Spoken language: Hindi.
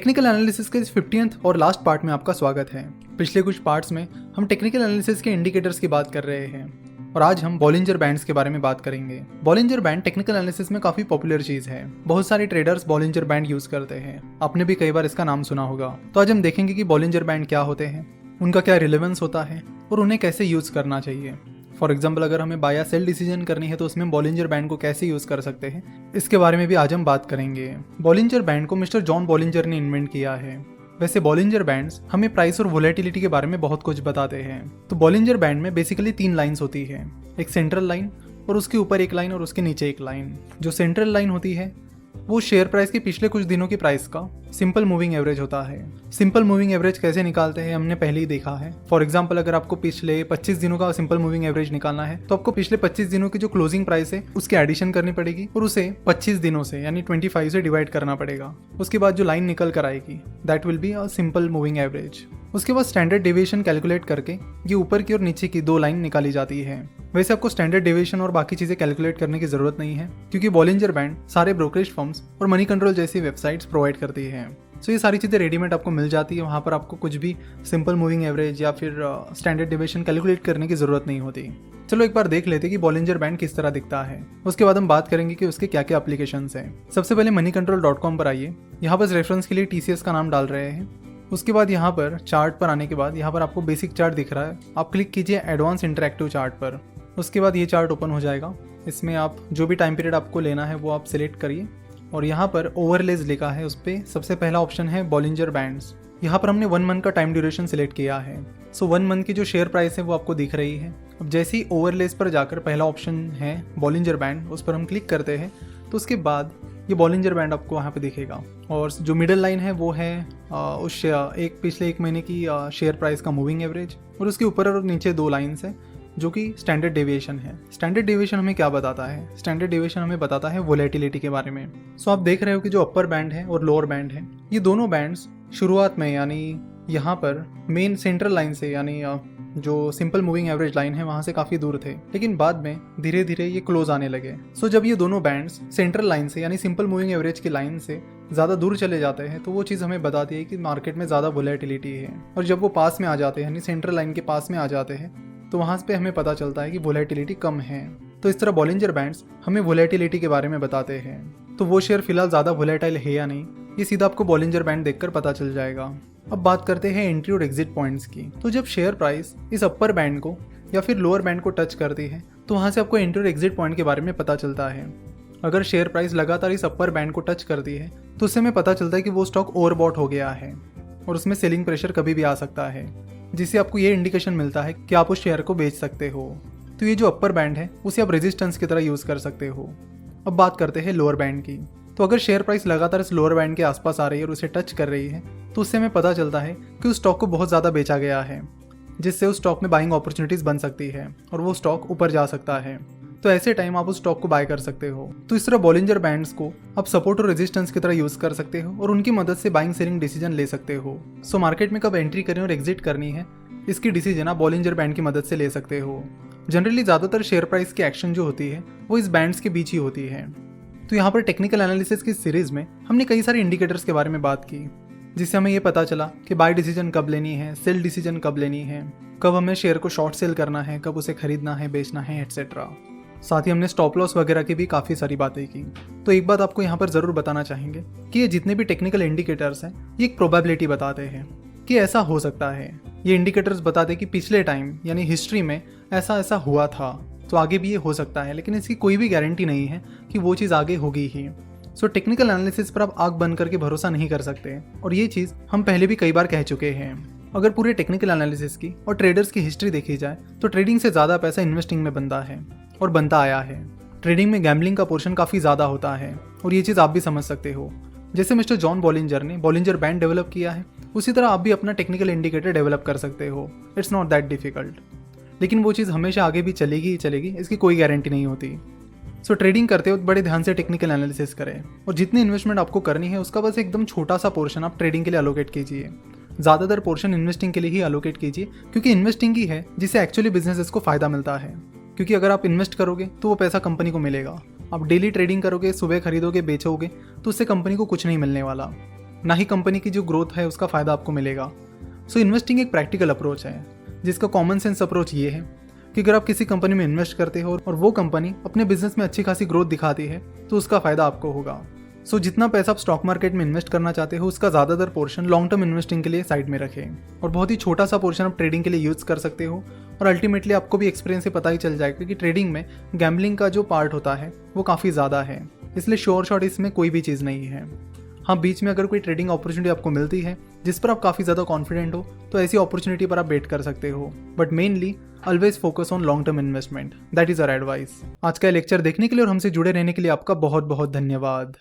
टेक्निकल एनालिसिस के इस 15th और लास्ट पार्ट में आपका स्वागत है। पिछले कुछ पार्ट्स में हम टेक्निकल एनालिसिस के इंडिकेटर्स की बात कर रहे हैं और आज हम बॉलिंजर बैंड्स के बारे में बात करेंगे। बॉलिंजर बैंड टेक्निकल एनालिसिस में काफी पॉपुलर चीज है। बहुत सारे ट्रेडर्स बॉलिंजर बैंड यूज करते हैं। आपने भी कई बार इसका नाम सुना होगा। तो आज हम देखेंगे कि बॉलिंजर बैंड क्या होते हैं, उनका क्या रिलेवेंस होता है और उन्हें कैसे यूज करना चाहिए। फॉर एग्जाम्पल, अगर हमें बाय या सेल डिसीजन करनी है तो उसमें बॉलिंजर बैंड को कैसे यूज कर सकते हैं, इसके बारे में भी आज हम बात करेंगे। बॉलिंजर बैंड को मिस्टर जॉन बॉलिंजर ने इन्वेंट किया है। वैसे बॉलिंजर बैंड्स हमें प्राइस और वोलेटिलिटी के बारे में बहुत कुछ बताते हैं। तो बॉलिंजर बैंड में बेसिकली 3 लाइंस होती है, एक सेंट्रल लाइन और उसके ऊपर एक लाइन और उसके नीचे एक लाइन। जो सेंट्रल लाइन होती है वो शेयर प्राइस के पिछले कुछ दिनों की प्राइस का सिंपल मूविंग एवरेज होता है। सिंपल मूविंग एवरेज कैसे निकालते हैं हमने पहले ही देखा है। फॉर एग्जांपल, अगर आपको पिछले 25 दिनों का सिंपल मूविंग एवरेज निकालना है तो आपको पिछले 25 दिनों की जो क्लोजिंग प्राइस है उसकी एडिशन करनी पड़ेगी और उसे 25 दिनों से यानी 25 से डिवाइड करना पड़ेगा। उसके बाद जो लाइन निकल कर आएगी that will be a simple moving average. उसके बाद स्टैंडर्ड डेविएशन कैलकुलेट करके ये ऊपर की और नीचे की 2 लाइन निकाली जाती है। वैसे आपको स्टैंडर्ड डेविएशन और बाकी चीजें कैलकुलेट करने की जरूरत नहीं है, क्योंकि बॉलिंजर बैंड सारे ब्रोकरेज फर्म्स और मनी कंट्रोल जैसी वेबसाइट्स प्रोवाइड करती है। सो ये सारी चीज़ें रेडीमेड आपको मिल जाती है। वहाँ पर आपको कुछ भी सिंपल मूविंग एवरेज या फिर स्टैंडर्ड डेविएशन कैलकुलेट करने की जरूरत नहीं होती। चलो एक बार देख लेते हैं कि बॉलिंजर बैंड किस तरह दिखता है। उसके बाद हम बात करेंगे कि उसके क्या क्या एप्लीकेशंस हैं। सबसे पहले moneycontrol.com पर आइए। यहाँ पर रेफरेंस के लिए TCS का नाम डाल रहे हैं। उसके बाद यहाँ पर चार्ट पर आने के बाद यहाँ पर आपको बेसिक चार्ट दिख रहा है, आप क्लिक कीजिए एडवांस इंटरैक्टिव चार्ट पर। उसके बाद ये चार्ट ओपन हो जाएगा। इसमें आप जो भी टाइम पीरियड आपको लेना है वो आप सिलेक्ट करिए और यहाँ पर ओवरलेज लिखा है, उस पर सबसे पहला ऑप्शन है बॉलिंजर बैंड्स। यहाँ पर हमने 1 मंथ का टाइम ड्यूरेशन सिलेक्ट किया है। सो 1 मंथ की जो शेयर प्राइस है वो आपको दिख रही है। अब जैसे ही ओवरलेज पर जाकर पहला ऑप्शन है बॉलिंजर बैंड, उस पर हम क्लिक करते हैं तो उसके बाद ये बॉलिंजर बैंड आपको वहाँ पे दिखेगा। और जो मिडल लाइन है वो है उस पिछले 1 महीने की शेयर प्राइस का मूविंग एवरेज और उसके ऊपर और नीचे 2 लाइन्स है जो कि स्टैंडर्ड डेविएशन है। स्टैंडर्ड डेविएशन हमें क्या बताता है? स्टैंडर्ड डेविएशन हमें बताता है वोलेटिलिटी के बारे में। सो आप देख रहे हो कि जो अपर बैंड है और लोअर बैंड है, ये दोनों बैंड्स शुरुआत में यानी यहाँ पर मेन सेंट्रल लाइन से यानी जो सिंपल मूविंग एवरेज लाइन है वहाँ से काफ़ी दूर थे, लेकिन बाद में धीरे धीरे ये क्लोज आने लगे। सो जब ये दोनों बैंड्स सेंट्रल लाइन से यानी सिंपल मूविंग एवरेज की लाइन से ज़्यादा दूर चले जाते हैं तो वो चीज़ हमें बताती है कि मार्केट में ज़्यादा वोलेटिलिटी है। और जब वो पास में आ जाते हैं यानी सेंट्रल लाइन के पास में आ जाते हैं तो वहाँ पे हमें पता चलता है कि वोलेटिलिटी कम है। तो इस तरह बॉलिंजर बैंड्स हमें वोलेटिलिटी के बारे में बताते हैं। तो वो शेयर फिलहाल ज़्यादा वोलेटाइल है या नहीं, ये सीधा आपको बॉलिंजर बैंड देखकर पता चल जाएगा। अब बात करते हैं एंट्री और एग्जिट पॉइंट्स की। तो जब शेयर प्राइस इस अपर बैंड को या फिर लोअर बैंड को टच करती है तो वहाँ से आपको एंट्री और एग्जिट पॉइंट के बारे में पता चलता है। अगर शेयर प्राइस लगातार इस अपर बैंड को टच करती है तो उससे हमें पता चलता है कि वो स्टॉक ओवरबॉट हो गया है और उसमें सेलिंग प्रेशर कभी भी आ सकता है, जिससे आपको ये इंडिकेशन मिलता है कि आप उस शेयर को बेच सकते हो। तो ये जो अपर बैंड है उसे आप रेजिस्टेंस की तरह यूज कर सकते हो। अब बात करते हैं लोअर बैंड की। तो अगर शेयर प्राइस लगातार इस लोअर बैंड के आसपास आ रही है और उसे टच कर रही है तो उससे हमें पता चलता है कि उस स्टॉक को बहुत ज़्यादा बेचा गया है, जिससे उस स्टॉक में बाइंग अपॉर्चुनिटीज बन सकती है और वो स्टॉक ऊपर जा सकता है। तो ऐसे टाइम आप उस स्टॉक को बाय कर सकते हो। तो इस तरह बॉलिंजर बैंड्स को आप सपोर्ट और रेजिस्टेंस की तरह यूज कर सकते हो और उनकी मदद से बाइंग सेलिंग डिसीजन ले सकते हो। सो मार्केट में कब एंट्री करनी और एग्जिट करनी है इसकी डिसीजन आप बॉलिंजर बैंड की मदद से ले सकते हो। जनरली ज़्यादातर शेयर प्राइस की एक्शन जो होती है वो इस बैंड्स के बीच ही होती है। तो यहाँ पर टेक्निकल एनालिसिस की सीरीज में हमने कई सारे इंडिकेटर्स के बारे में बात की, जिससे हमें ये पता चला कि बाय डिसीजन कब लेनी है, सेल डिसीजन कब लेनी है, कब हमें शेयर को शॉर्ट सेल करना है, कब उसे खरीदना है, बेचना है, एटसेट्रा। साथ ही हमने स्टॉप लॉस वगैरह की भी काफ़ी सारी बातें की। तो एक बात आपको यहाँ पर ज़रूर बताना चाहेंगे कि ये जितने भी टेक्निकल इंडिकेटर्स हैं ये एक प्रोबेबिलिटी बताते हैं कि ऐसा हो सकता है। ये इंडिकेटर्स बताते कि पिछले टाइम यानी हिस्ट्री में ऐसा ऐसा हुआ था, तो आगे भी ये हो सकता है, लेकिन इसकी कोई भी गारंटी नहीं है कि वो चीज़ आगे होगी ही। सो टेक्निकल एनालिसिस पर आप आंख बंद करके भरोसा नहीं कर सकते और ये चीज़ हम पहले भी कई बार कह चुके हैं। अगर पूरे टेक्निकल एनालिसिस की और ट्रेडर्स की हिस्ट्री देखी जाए तो ट्रेडिंग से ज़्यादा पैसा इन्वेस्टिंग में बनता है और बनता आया है। ट्रेडिंग में गैम्बलिंग का पोर्शन काफ़ी ज़्यादा होता है और ये चीज़ आप भी समझ सकते हो। जैसे मिस्टर जॉन बॉलिंजर ने बॉलिंजर बैंड डेवलप किया है, उसी तरह आप भी अपना टेक्निकल इंडिकेटर डेवलप कर सकते हो। इट्स नॉट दैट डिफिकल्ट, लेकिन वो चीज़ हमेशा आगे भी चलेगी ही चलेगी, इसकी कोई गारंटी नहीं होती। सो ट्रेडिंग करते वक्त बड़े ध्यान से टेक्निकल एनालिसिस करें और जितनी इन्वेस्टमेंट आपको करनी है उसका बस एकदम छोटा सा पोर्शन आप ट्रेडिंग के लिए अलोकेट कीजिए। ज़्यादातर पोर्शन इन्वेस्टिंग के लिए ही अलोकेट कीजिए, क्योंकि इन्वेस्टिंग ही है जिससे एक्चुअली बिजनेसेस को फ़ायदा मिलता है। क्योंकि अगर आप इन्वेस्ट करोगे तो वो पैसा कंपनी को मिलेगा, आप डेली ट्रेडिंग करोगे, सुबह खरीदोगे बेचोगे, तो उससे कंपनी को कुछ नहीं मिलने वाला। ना ही कंपनी की जो ग्रोथ है उसका फ़ायदा आपको मिलेगा। सो इन्वेस्टिंग एक प्रैक्टिकल अप्रोच है, जिसका कॉमन सेंस अप्रोच ये है कि अगर आप किसी कंपनी में इन्वेस्ट करते हो और वो कंपनी अपने बिजनेस में अच्छी खासी ग्रोथ दिखाती है तो उसका फ़ायदा आपको होगा। सो जितना पैसा आप स्टॉक मार्केट में इन्वेस्ट करना चाहते हो उसका ज़्यादातर पोर्शन लॉन्ग टर्म इन्वेस्टिंग के लिए साइड में रखें और बहुत ही छोटा सा पोर्शन आप ट्रेडिंग के लिए यूज़ कर सकते हो। और अल्टीमेटली आपको भी एक्सपीरियंस से पता ही चल जाएगा कि ट्रेडिंग में गैम्बलिंग का जो पार्ट होता है वो काफ़ी ज़्यादा है, इसलिए श्योर शॉट इसमें कोई भी चीज़ नहीं है। हाँ, बीच में अगर कोई ट्रेडिंग अपॉर्चुनिटी आपको मिलती है जिस पर आप काफ़ी ज़्यादा कॉन्फिडेंट हो तो ऐसी अपॉर्चुनिटी पर आप बेट कर सकते हो, but mainly always focus on long term investment. That is our advice. आज का लेक्चर देखने के लिए और हमसे जुड़े रहने के लिए आपका बहुत बहुत धन्यवाद।